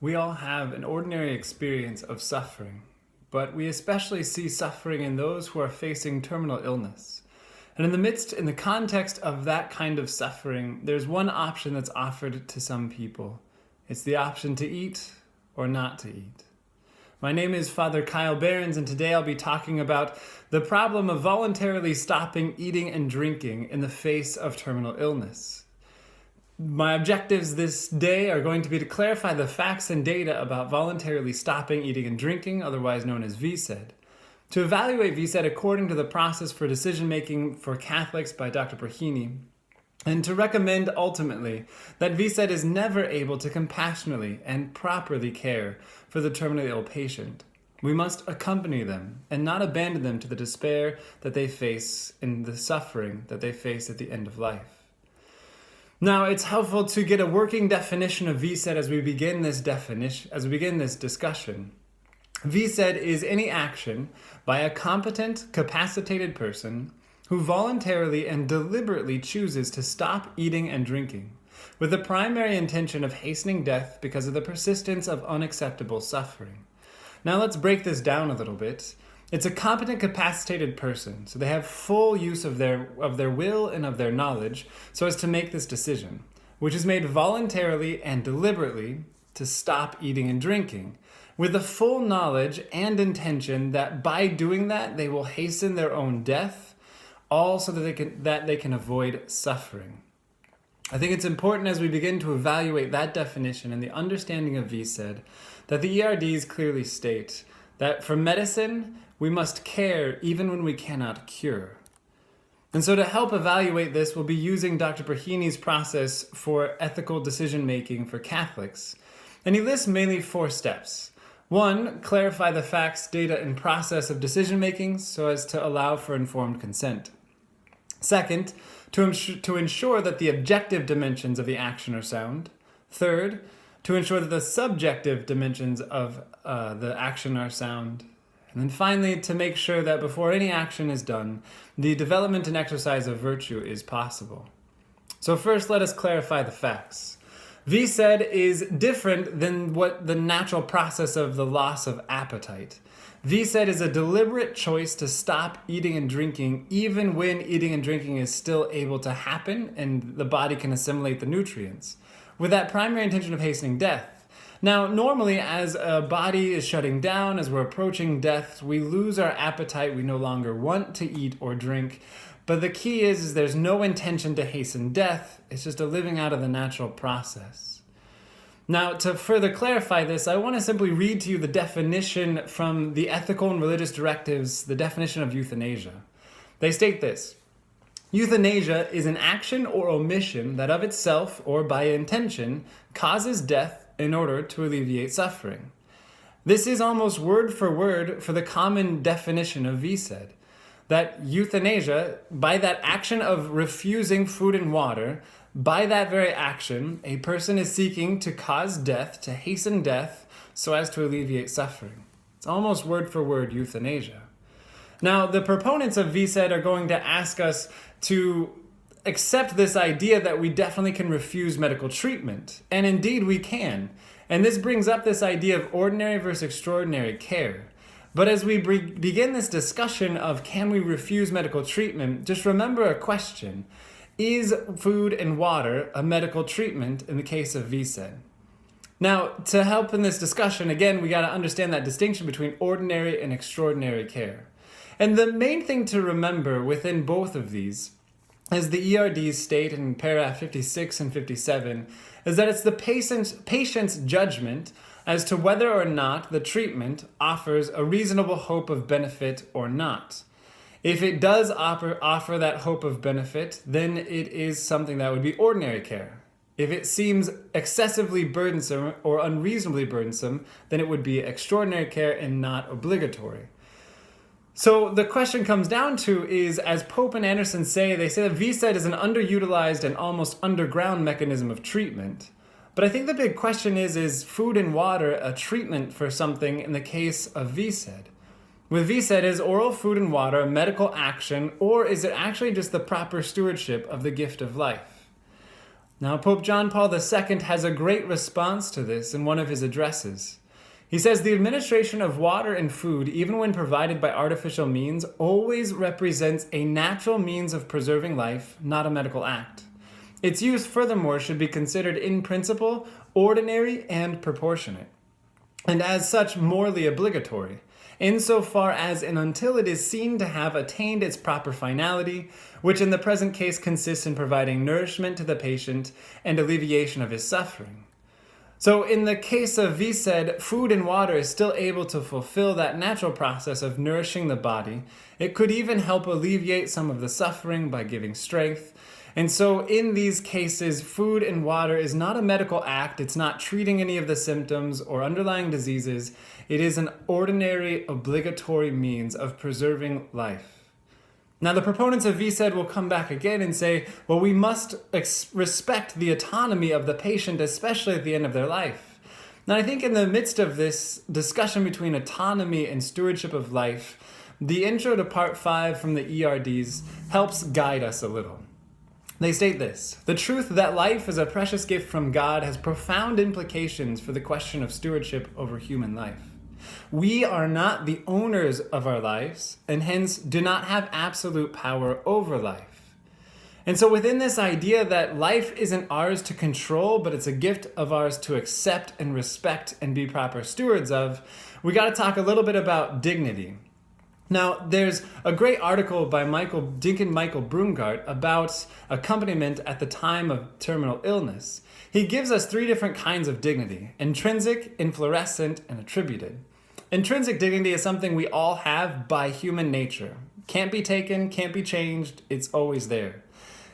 We all have an ordinary experience of suffering, but we especially see suffering in those who are facing terminal illness. And in the context of that kind of suffering, there's one option that's offered to some people. It's the option to eat or not to eat. My name is Father Kyle Behrens, and today I'll be talking about the problem of voluntarily stopping eating and drinking in the face of terminal illness. My objectives this day are going to be to clarify the facts and data about voluntarily stopping eating and drinking, otherwise known as VSED, to evaluate VSED according to the process for decision-making for Catholics by Dr. Brahini, and to recommend ultimately that VSED is never able to compassionately and properly care for the terminally ill patient. We must accompany them and not abandon them to the despair that they face and the suffering that they face at the end of life. Now, it's helpful to get a working definition of VSED as we begin this discussion. VSED is any action by a competent, capacitated person who voluntarily and deliberately chooses to stop eating and drinking, with the primary intention of hastening death because of the persistence of unacceptable suffering. Now, let's break this down a little bit. It's a competent, capacitated person, so they have full use of their will and of their knowledge so as to make this decision, which is made voluntarily and deliberately to stop eating and drinking, with the full knowledge and intention that by doing that, they will hasten their own death, all so that they can avoid suffering. I think it's important as we begin to evaluate that definition and the understanding of VSED that the ERDs clearly state that for medicine, we must care even when we cannot cure. And so to help evaluate this, we'll be using Dr. Brahini's process for ethical decision-making for Catholics. And he lists mainly 4 steps. 1, clarify the facts, data, and process of decision-making so as to allow for informed consent. 2nd, to ensure that the objective dimensions of the action are sound. 3rd, to ensure that the subjective dimensions of the action are sound. And then finally, to make sure that before any action is done, the development and exercise of virtue is possible. So first, let us clarify the facts. VSED is different than what the natural process of the loss of appetite. VSED is a deliberate choice to stop eating and drinking even when eating and drinking is still able to happen and the body can assimilate the nutrients, with that primary intention of hastening death. Now, normally, as a body is shutting down, as we're approaching death, we lose our appetite. We no longer want to eat or drink. But the key is there's no intention to hasten death. It's just a living out of the natural process. Now, to further clarify this, I want to simply read to you the definition from the Ethical and Religious Directives, the definition of euthanasia. They state this: euthanasia is an action or omission that of itself or by intention causes death in order to alleviate suffering. This is almost word for word for the common definition of VSED, that euthanasia, by that action of refusing food and water, by that very action, a person is seeking to cause death, to hasten death, so as to alleviate suffering. It's almost word for word euthanasia. Now, the proponents of VSED are going to ask us to accept this idea that we definitely can refuse medical treatment. And indeed we can. And this brings up this idea of ordinary versus extraordinary care. But as we begin this discussion of can we refuse medical treatment, just remember a question. Is food and water a medical treatment in the case of VSED? Now, to help in this discussion, again, we got to understand that distinction between ordinary and extraordinary care. And the main thing to remember within both of these, as the ERDs state in paragraph 56 and 57, is that it's the patient's judgment as to whether or not the treatment offers a reasonable hope of benefit or not. If it does offer that hope of benefit, then it is something that would be ordinary care. If it seems excessively burdensome or unreasonably burdensome, then it would be extraordinary care and not obligatory. So the question comes down to is, as Pope and Anderson say, they say that VSED is an underutilized and almost underground mechanism of treatment. But I think the big question is food and water a treatment for something in the case of VSED? With VSED, is oral food and water a medical action, or is it actually just the proper stewardship of the gift of life? Now, Pope John Paul II has a great response to this in one of his addresses. He says the administration of water and food, even when provided by artificial means, always represents a natural means of preserving life, not a medical act. Its use, furthermore, should be considered in principle ordinary and proportionate, and as such morally obligatory, insofar as and until it is seen to have attained its proper finality, which in the present case consists in providing nourishment to the patient and alleviation of his suffering. So in the case of VSED, food and water is still able to fulfill that natural process of nourishing the body. It could even help alleviate some of the suffering by giving strength. And so in these cases, food and water is not a medical act. It's not treating any of the symptoms or underlying diseases. It is an ordinary, obligatory means of preserving life. Now, the proponents of VSED will come back again and say, well, we must respect the autonomy of the patient, especially at the end of their life. Now, I think in the midst of this discussion between autonomy and stewardship of life, the intro to part 5 from the ERDs helps guide us a little. They state this: the truth that life is a precious gift from God has profound implications for the question of stewardship over human life. We are not the owners of our lives, and hence do not have absolute power over life. And so within this idea that life isn't ours to control, but it's a gift of ours to accept and respect and be proper stewards of, we got to talk a little bit about dignity. Now, there's a great article by Deacon Michael Brungart about accompaniment at the time of terminal illness. He gives us 3 different kinds of dignity: intrinsic, inflorescent, and attributed. Intrinsic dignity is something we all have by human nature. Can't be taken, can't be changed, it's always there.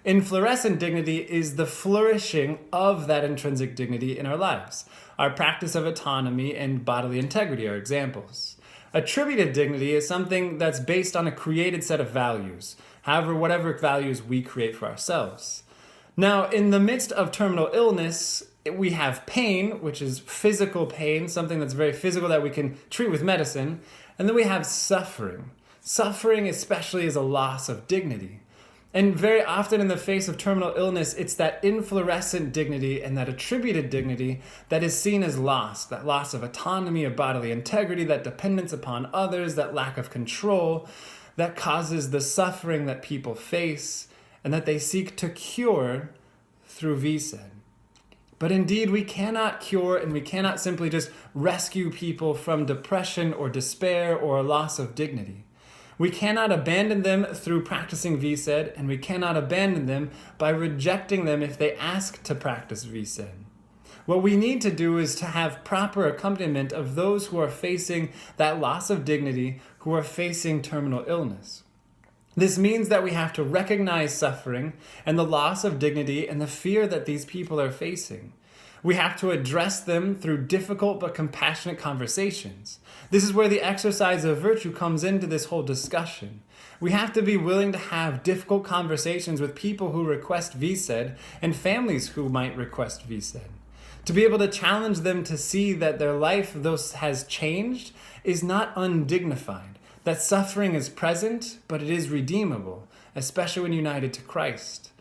Inflorescent dignity is the flourishing of that intrinsic dignity in our lives. Our practice of autonomy and bodily integrity are examples. Attributed dignity is something that's based on a created set of values, whatever values we create for ourselves. Now, in the midst of terminal illness, we have pain, which is physical pain, something that's very physical that we can treat with medicine. And then we have suffering. Suffering especially is a loss of dignity. And very often in the face of terminal illness, it's that inflorescent dignity and that attributed dignity that is seen as lost, that loss of autonomy, of bodily integrity, that dependence upon others, that lack of control, that causes the suffering that people face and that they seek to cure through VSED. But indeed, we cannot cure and we cannot simply just rescue people from depression or despair or a loss of dignity. We cannot abandon them through practicing VSED, and we cannot abandon them by rejecting them if they ask to practice VSED. What we need to do is to have proper accompaniment of those who are facing that loss of dignity, who are facing terminal illness. This means that we have to recognize suffering and the loss of dignity and the fear that these people are facing. We have to address them through difficult but compassionate conversations. This is where the exercise of virtue comes into this whole discussion. We have to be willing to have difficult conversations with people who request VSED and families who might request VSED. To be able to challenge them to see that their life, though has changed, is not undignified. That suffering is present, but it is redeemable, especially when united to Christ.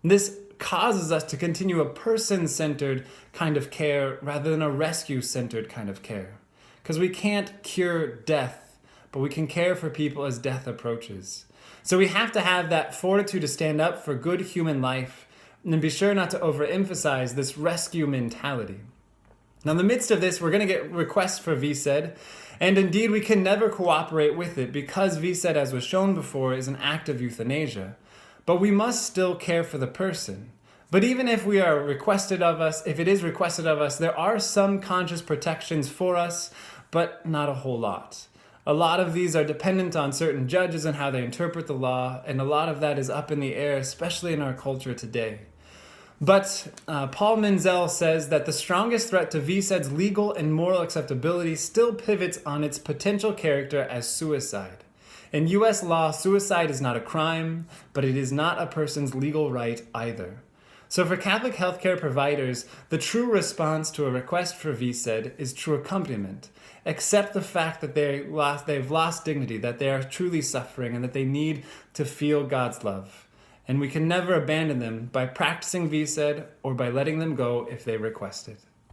This causes us to continue a person-centered kind of care rather than a rescue-centered kind of care. Because we can't cure death, but we can care for people as death approaches. So we have to have that fortitude to stand up for good human life and be sure not to overemphasize this rescue mentality. Now, in the midst of this, we're going to get requests for VSED, and indeed we can never cooperate with it because VSED, as was shown before, is an act of euthanasia. But we must still care for the person. But even if we are requested of us, if it is requested of us, there are some conscious protections for us, but not a whole lot. A lot of these are dependent on certain judges and how they interpret the law, and a lot of that is up in the air, especially in our culture today. But Paul Menzel says that the strongest threat to VSED's legal and moral acceptability still pivots on its potential character as suicide. In U.S. law, suicide is not a crime, but it is not a person's legal right either. So for Catholic healthcare providers, the true response to a request for VSED is true accompaniment. Accept the fact that they've lost dignity, that they are truly suffering, and that they need to feel God's love. and we can never abandon them by practicing VSED or by letting them go if they request it.